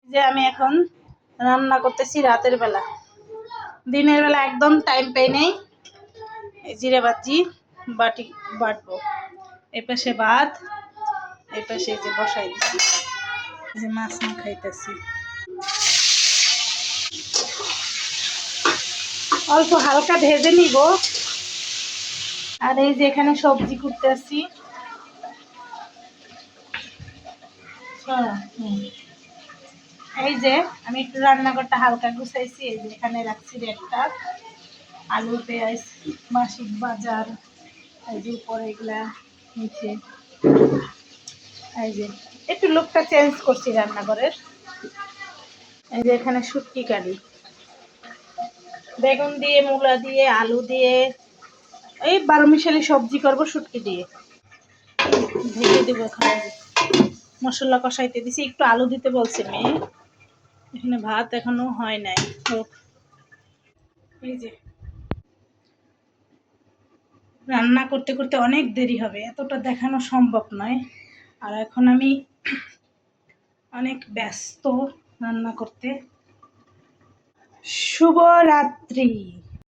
যে আমি এখন রান্না করতেছি রাতের বেলা, দিনের বেলা একদম টাইম পাই নেই। জিরে বাজি বাটবো, এই পাশে ভাত, এই পাশে যে বসাই দিছি, যে মাছ খাইতেছি। অল্প হালকা ভেজে নিব। আর এই যে এখানে সবজি কুটতেছি। এই যে আমি একটু রান্নাঘরটা হালকা গুছাইছি। এই যে এখানে রাখছি একটা আলু, পেঁয়াজ, মাসিক বাজার, এই যে উপরে এগুলা নিচে। এই যে একটু লুকটা চেঞ্জ করছি রান্নাঘরের। এই যে এখানে শুটকি কারি, বেগুন দিয়ে, মূলা দিয়ে, আলু দিয়ে, এই 12 মিশালি সবজি করব শুটকি দিয়ে। ভেজে দেবো এখন। মশলা কষাইতে দিছি, একটু আলু দিতে বলছে মেয়ে। এখানে ভাত এখনো হয় নাই, হোক। এই যে রান্না করতে করতে অনেক দেরি হবে, এতটা দেখানো সম্ভব নয়। আর এখন আমি অনেক ব্যস্ত রান্না করতে। শুভ রাত্রি।